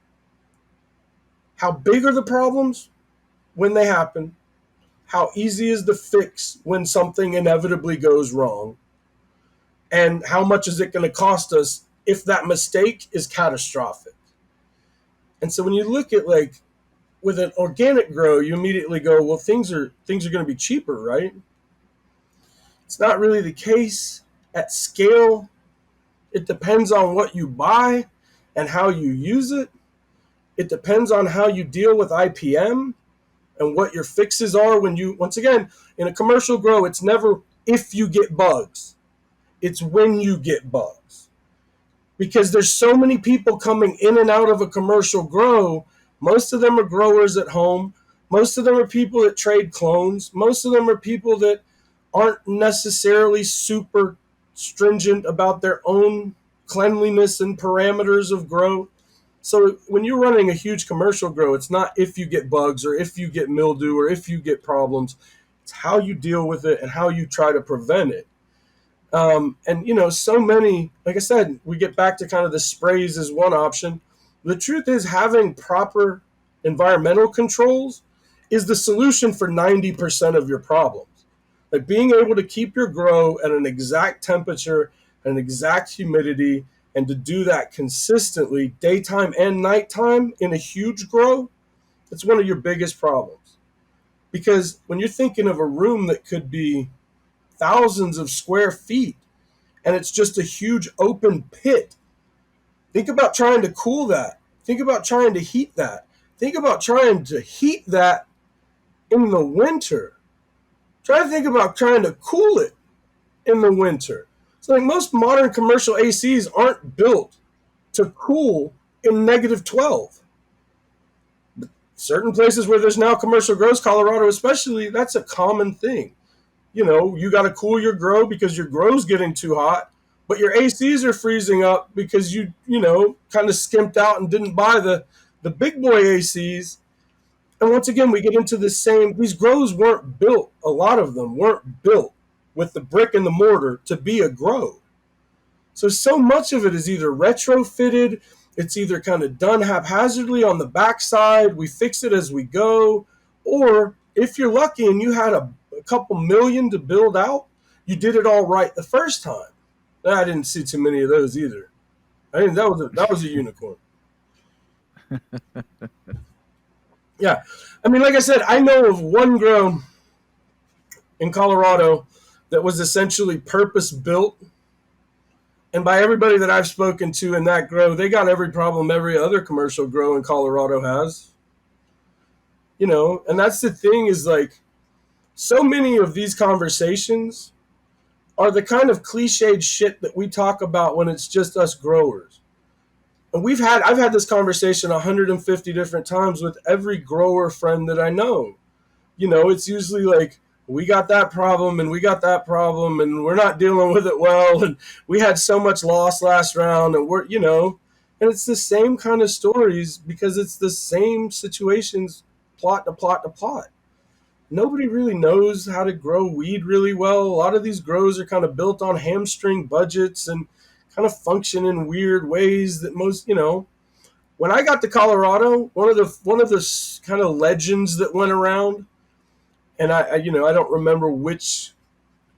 how big are the problems when they happen, how easy is the fix when something inevitably goes wrong, and how much is it going to cost us if that mistake is catastrophic. And so when you look at, like, with an organic grow, you immediately go, well, things are going to be cheaper, right? It's not really the case. At scale, it depends on what you buy and how you use it. It depends on how you deal with IPM and what your fixes are once again, in a commercial grow, it's never if you get bugs. It's when you get bugs. Because there's so many people coming in and out of a commercial grow. Most of them are growers at home. Most of them are people that trade clones. Most of them are people that aren't necessarily super stringent about their own cleanliness and parameters of grow. So when you're running a huge commercial grow, it's not if you get bugs or if you get mildew or if you get problems. It's how you deal with it and how you try to prevent it. And so many, like I said, we get back to kind of the sprays as one option. The truth is, having proper environmental controls is the solution for 90% of your problems. Like being able to keep your grow at an exact temperature, an exact humidity, and to do that consistently, daytime and nighttime in a huge grow, it's one of your biggest problems. Because when you're thinking of a room that could be thousands of square feet and it's just a huge open pit, think about trying to cool that. Think about trying to heat that. Think about trying to heat that in the winter. Try to think about trying to cool it in the winter. So like most modern commercial ACs aren't built to cool in -12. Certain places where there's now commercial grows, Colorado especially, that's a common thing. You got to cool your grow because your grow's getting too hot, but your ACs are freezing up because kind of skimped out and didn't buy the big boy ACs. And once again, we get into the same. These grows weren't built. A lot of them weren't built with the brick and the mortar to be a grow. So much of it is either retrofitted, it's either kind of done haphazardly on the backside, we fix it as we go, or if you're lucky and you had a couple million to build out, you did it all right the first time. I didn't see too many of those either. I think that was a unicorn. Yeah. I mean, like I said, I know of one grow in Colorado that was essentially purpose built. And by everybody that I've spoken to in that grow, they got every problem every other commercial grow in Colorado has. And that's the thing is like, so many of these conversations are the kind of cliched shit that we talk about when it's just us growers. And I've had this conversation 150 different times with every grower friend that I know. It's usually like, we got that problem and we got that problem and we're not dealing with it well. And we had so much loss last round and and it's the same kind of stories because it's the same situations, plot to plot to plot. Nobody really knows how to grow weed really well. A lot of these grows are kind of built on hamstring budgets and kind of function in weird ways that most, when I got to Colorado, one of the kind of legends that went around, and I don't remember which.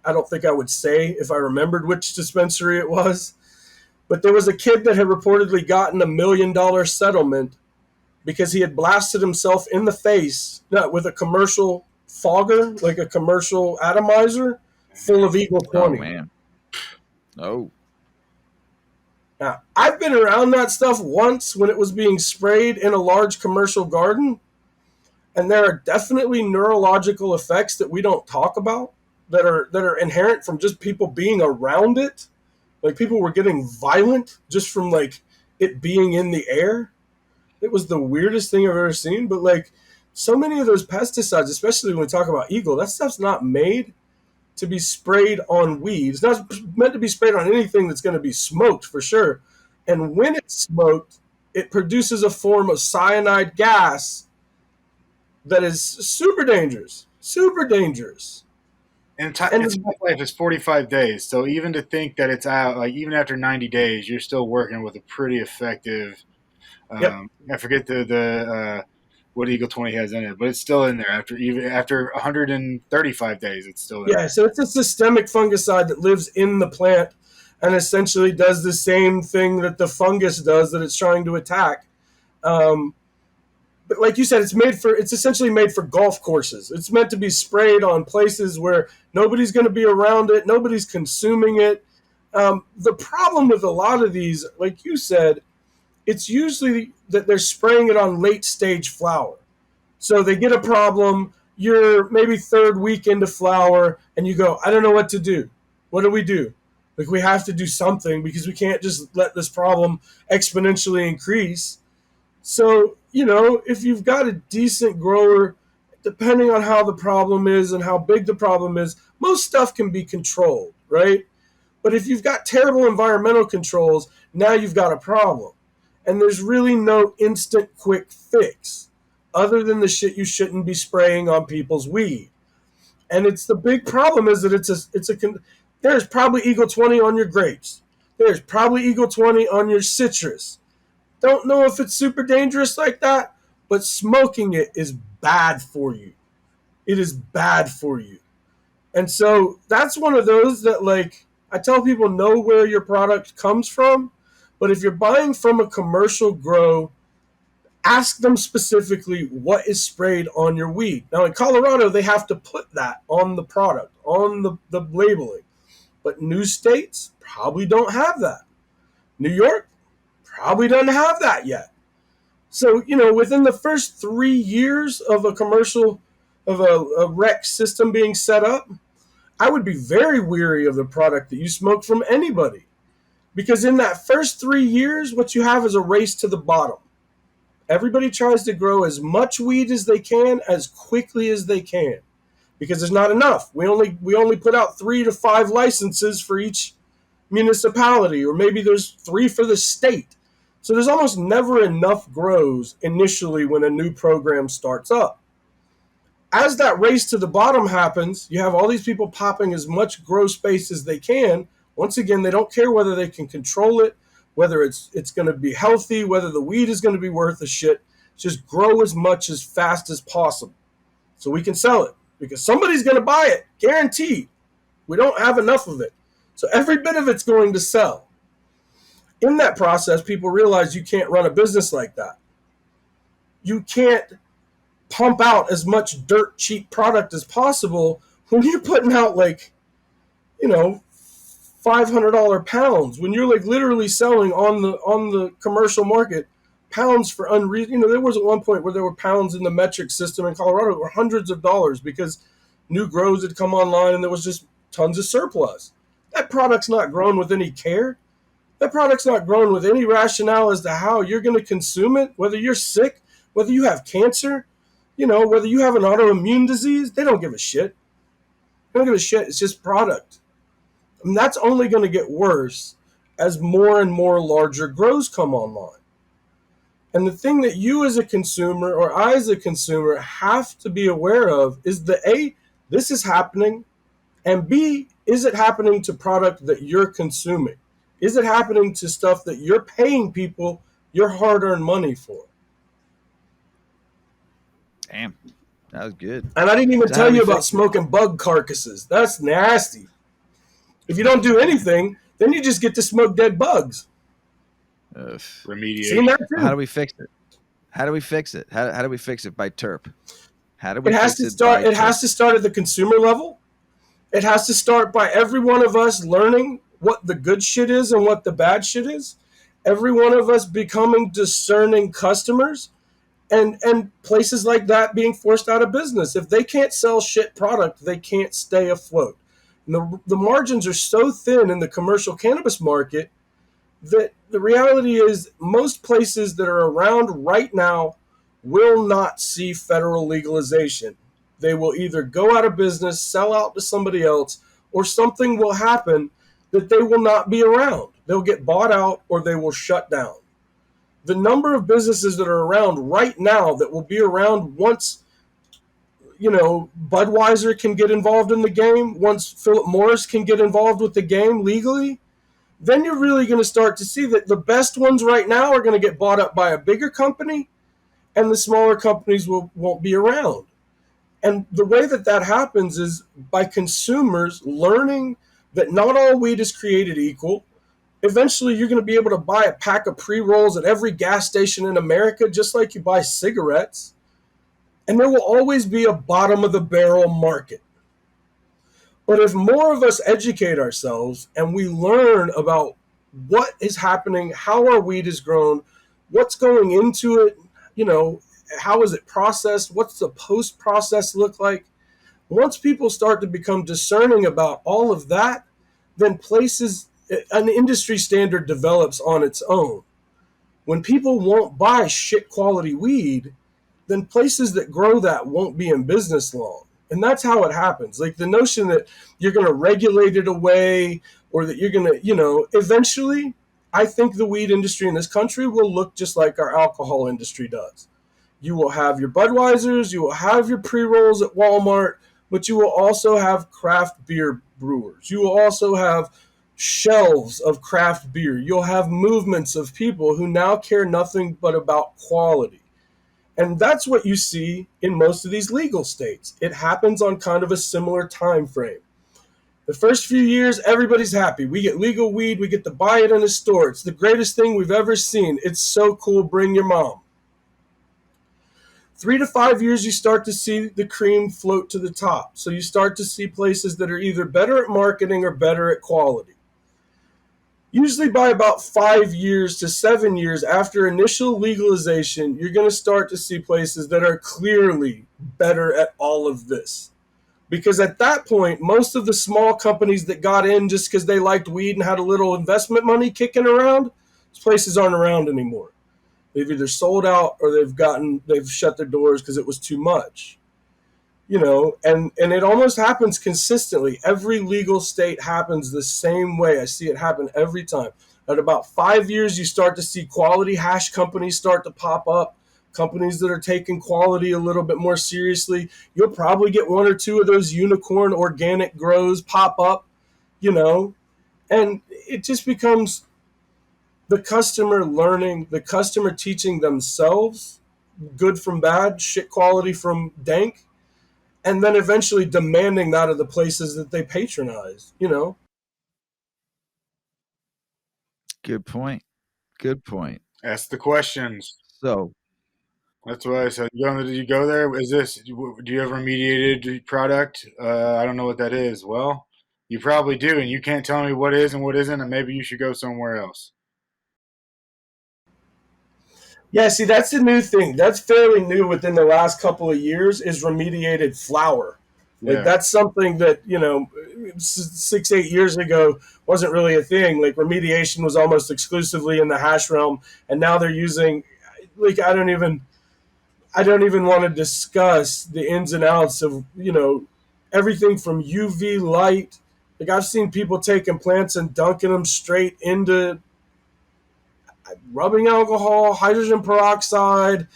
I don't think I would say if I remembered which dispensary it was, but there was a kid that had reportedly gotten $1 million settlement because he had blasted himself in the face with a commercial fogger, like a commercial atomizer, full of Eagle 20. Oh man. Oh. Now, I've been around that stuff once when it was being sprayed in a large commercial garden, and there are definitely neurological effects that we don't talk about that are inherent from just people being around it. Like people were getting violent just from like it being in the air. It was the weirdest thing I've ever seen. But like so many of those pesticides, especially when we talk about Eagle, that stuff's not made to be sprayed on weed. It's not meant to be sprayed on anything that's going to be smoked for sure. And when it's smoked, it produces a form of cyanide gas that is super dangerous. Super dangerous. And its life is 45 days. So even to think that it's out, like even after 90 days, you're still working with a pretty effective. Yep. I forget the what Eagle 20 has in it, but it's still in there after 135 days. It's still there. Yeah, so it's a systemic fungicide that lives in the plant and essentially does the same thing that the fungus does that it's trying to attack. But like you said, it's essentially made for golf courses. It's meant to be sprayed on places where nobody's going to be around it, nobody's consuming it. The problem with a lot of these, like you said, it's usually that they're spraying it on late stage flower. So they get a problem, you're maybe third week into flower, and you go, I don't know what to do. What do we do? Like we have to do something because we can't just let this problem exponentially increase. So, if you've got a decent grower, depending on how the problem is and how big the problem is, most stuff can be controlled, right? But if you've got terrible environmental controls, now you've got a problem. And there's really no instant quick fix other than the shit you shouldn't be spraying on people's weed. And it's the big problem is that there's probably Eagle 20 on your grapes. There's probably Eagle 20 on your citrus. Don't know if it's super dangerous like that, but smoking it is bad for you. It is bad for you. And so that's one of those that, like, I tell people know where your product comes from, but if you're buying from a commercial grow, ask them specifically what is sprayed on your weed. Now, in Colorado, they have to put that on the product, on the labeling. But new states probably don't have that. New York probably doesn't have that yet. So, within the first 3 years of a rec system being set up, I would be very weary of the product that you smoke from anybody. Because in that first 3 years, what you have is a race to the bottom. Everybody tries to grow as much weed as they can, as quickly as they can. because there's not enough. We only put out 3 to 5 licenses for each municipality, or maybe there's 3 for the state. So there's almost never enough grows initially when a new program starts up. As that race to the bottom happens, you have all these people popping as much grow space as they can. Once again, they don't care whether they can control it, whether it's going to be healthy, whether the weed is going to be worth a shit. Just grow as much as fast as possible so we can sell it, because somebody's going to buy it, guaranteed. We don't have enough of it. So every bit of it's going to sell. In that process, people realize you can't run a business like that. You can't pump out as much dirt cheap product as possible when you're putting out like, $500 pounds, when you're like literally selling on the commercial market pounds for unreason. There was at one point where there were pounds in the metric system in Colorado that were hundreds of dollars because new grows had come online and there was just tons of surplus. That product's not grown with any care. That product's not grown with any rationale as to how you're going to consume it, whether you're sick, whether you have cancer, whether you have an autoimmune disease. They don't give a shit. They don't give a shit. It's just product. And that's only going to get worse as more and more larger grows come online. And the thing that you as a consumer, or I as a consumer, have to be aware of is that A, this is happening, and B, is it happening to product that you're consuming? Is it happening to stuff that you're paying people your hard-earned money for? Damn, that was good. And I didn't even tell you about smoking bug carcasses. That's nasty. If you don't do anything, then you just get to smoke dead bugs. Remediate. Seen that too. How do we fix it? How do we fix it? How do we fix it by Terp? How do we It has fix to it start. by It has to start at the consumer level. It has to start by every one of us learning what the good shit is and what the bad shit is. Every one of us becoming discerning customers, and places like that being forced out of business. If they can't sell shit product, they can't stay afloat. And the margins are so thin in the commercial cannabis market that the reality is most places that are around right now will not see federal legalization. They will either go out of business, sell out to somebody else, or something will happen that they will not be around. They'll get bought out or they will shut down. The number of businesses that are around right now that will be around once, Budweiser can get involved in the game, once Philip Morris can get involved with the game legally, then you're really going to start to see that the best ones right now are going to get bought up by a bigger company, and the smaller companies won't be around. And the way that happens is by consumers learning that not all weed is created equal. Eventually, you're going to be able to buy a pack of pre-rolls at every gas station in America, just like you buy cigarettes. And there will always be a bottom-of-the-barrel market. But if more of us educate ourselves and we learn about what is happening, how our weed is grown, what's going into it, how is it processed, what's the post-process look like, once people start to become discerning about all of that, then an industry standard develops on its own. When people won't buy shit quality weed, then places that grow that won't be in business long. And that's how it happens. Like the notion that you're going to regulate it away, or that you're going to, eventually, I think the weed industry in this country will look just like our alcohol industry does. You will have your Budweisers, you will have your pre-rolls at Walmart, but you will also have craft beer brewers. You will also have shelves of craft beer. You'll have movements of people who now care nothing but about quality. And that's what you see in most of these legal states. It happens on kind of a similar time frame. The first few years, everybody's happy. We get legal weed. We get to buy it in a store. It's the greatest thing we've ever seen. It's so cool. Bring your mom. 3 to 5 years, you start to see the cream float to the top. So you start to see places that are either better at marketing or better at quality. Usually by about 5 years to 7 years after initial legalization, you're going to start to see places that are clearly better at all of this. Because at that point, most of the small companies that got in just because they liked weed and had a little investment money kicking around, those places aren't around anymore. They've either sold out or they've shut their doors because it was too much. and it almost happens consistently. Every legal state happens the same way. I see it happen every time. At about 5 years, you start to see quality hash companies start to pop up, companies that are taking quality a little bit more seriously. You'll probably get one or two of those unicorn organic grows pop up, you know, and it just becomes the customer learning, the customer teaching themselves good from bad, shit quality from dank, and then eventually demanding that of the places that they patronize. Good point. Good point. Ask the questions. So, That's why I said, did you go there? Is this, do you have remediated product? I don't know what that is. Well, you probably do, and you can't tell me what is and what isn't, and maybe you should go somewhere else. Yeah, see, that's the new thing. That's fairly new within the last couple of years is remediated flour. Like Yeah. that's something that 6 8 years ago wasn't really a thing. Like remediation was almost exclusively in the hash realm, and now they're using like I don't even want to discuss the ins and outs of everything from UV light. Like I've seen people taking plants and dunking them straight into rubbing alcohol, hydrogen peroxide.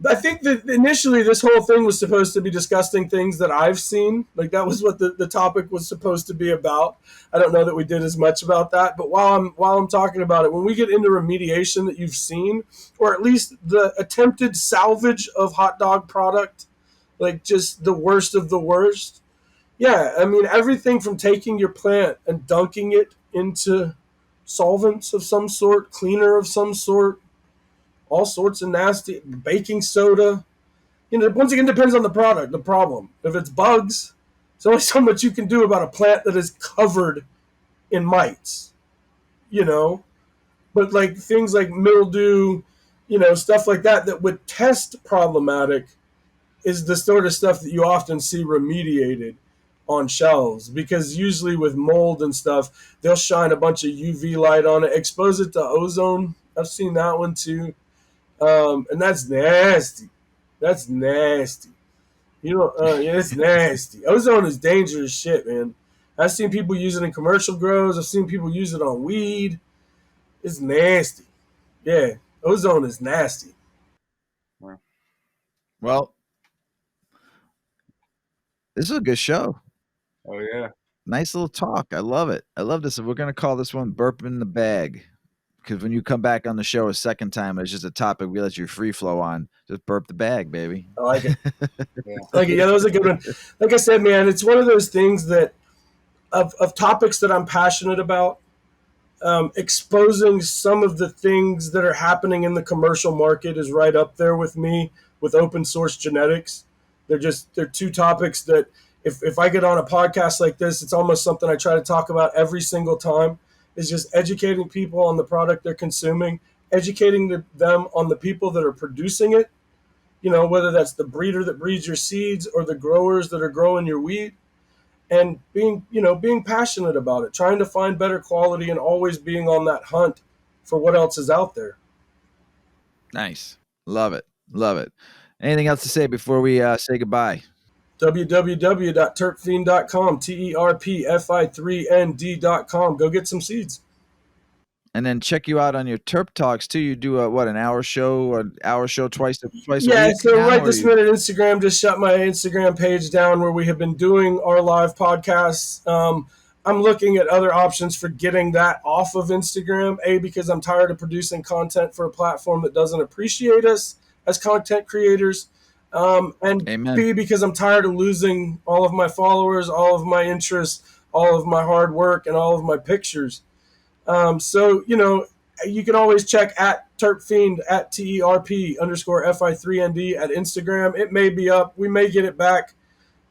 I think that initially this whole thing was supposed to be disgusting things that I've seen. Like that was what the topic was supposed to be about. I don't know that we did as much about that, but while I'm talking about it, when we get into remediation that you've seen, or at least the attempted salvage of hot dog product, like just the worst of the worst. Yeah, I mean everything from taking your plant and dunking it into solvents of some sort, cleaner of some sort, all sorts of nasty baking soda. Once again, depends on the product, the problem. If it's bugs, there's only so much you can do about a plant that is covered in mites, you know. But like things like mildew, stuff like that would test problematic is the sort of stuff that you often see remediated on shelves, because usually with mold and stuff, they'll shine a bunch of UV light on it, expose it to ozone. I've seen that one too. And that's nasty. That's nasty. Yeah, it's nasty. Ozone is dangerous shit, man. I've seen people use it in commercial grows. I've seen people use it on weed. It's nasty. Yeah, ozone is nasty. well, this is a good show. Oh, yeah. Nice little talk. I love it. I love this. We're going to call this one Burping the Bag. Because when you come back on the show a second time, it's just a topic we let you free flow on. Just burp the bag, baby. I like it. Yeah. Yeah, that was a good one. Like I said, man, it's one of those things that of topics that I'm passionate about. Exposing some of the things that are happening in the commercial market is right up there with me with open source genetics. They're two topics that if I get on a podcast like this, it's almost something I try to talk about every single time, is just educating people on the product they're consuming, educating them on the people that are producing it, whether that's the breeder that breeds your seeds or the growers that are growing your wheat, and being passionate about it, trying to find better quality and always being on that hunt for what else is out there. Nice. Love it. Love it. Anything else to say before we say goodbye? www.terpfiend.com, Terpfi3nd.com. Go get some seeds. And then check you out on your Terp Talks too. You do an hour show twice a Yeah, week? so now, right or this minute, Instagram just shut my Instagram page down where we have been doing our live podcasts. I'm looking at other options for getting that off of Instagram. A, because I'm tired of producing content for a platform that doesn't appreciate us as content creators. And Amen. B, because I'm tired of losing all of my followers, all of my interests, all of my hard work, and all of my pictures. So, you can always check at Terpfiend at TERP_FI3ND at Instagram. It may be up. We may get it back.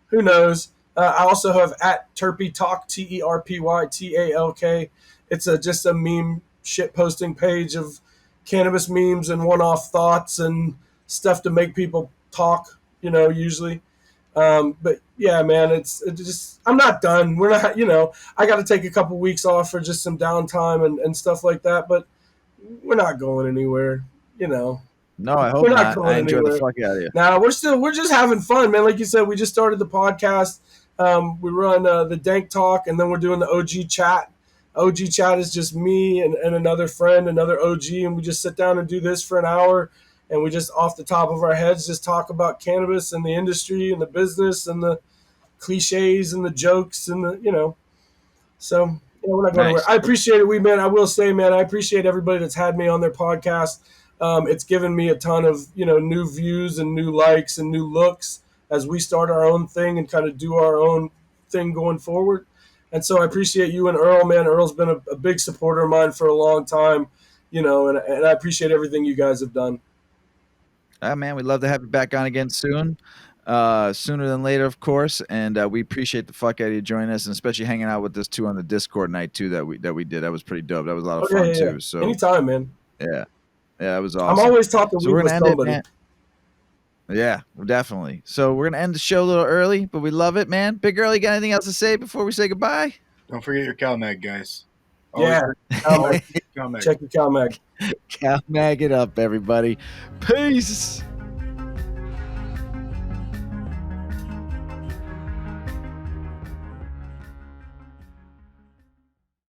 Who knows? I also have at Terpy Talk, TERPYTALK. It's just a meme shit posting page of cannabis memes and one-off thoughts and stuff to make people talk, usually. But yeah, man, it's just, I'm not done. We're not, I got to take a couple weeks off for just some downtime and stuff like that, but we're not going anywhere. No, I hope We're not not. I going enjoy the anywhere. fuck out of you. Now we're just having fun, man. Like you said, we just started the podcast. We run the Dank Talk, and then we're doing the OG Chat. OG Chat is just me and another friend, another OG, and we just sit down and do this for an hour, and we just off the top of our heads just talk about cannabis and the industry and the business and the cliches and the jokes and the So we're not going Nice. anywhere. I appreciate it, Weedman. I will say, man, I appreciate everybody that's had me on their podcast. It's given me a ton of new views and new likes and new looks as we start our own thing and kind of do our own thing going forward. And so I appreciate you and Earl, man. Earl's been a big supporter of mine for a long time, and I appreciate everything you guys have done. Man, we'd love to have you back on again soon. Sooner than later, of course. And we appreciate the fuck out of you joining us, and especially hanging out with us too on the Discord night too that we did. That was pretty dope. That was a lot of fun Yeah. too. So Anytime, man. yeah, that was I'm awesome. always talking So weed we're with gonna end it, somebody. man. Yeah, definitely. So we're gonna end the show a little early, but we love it, man. Big Earl, you got anything else to say before we say goodbye? Don't forget your CalMag, guys. Yeah. Always CalMag. Check your CalMag. Cal mag it up, everybody. Peace.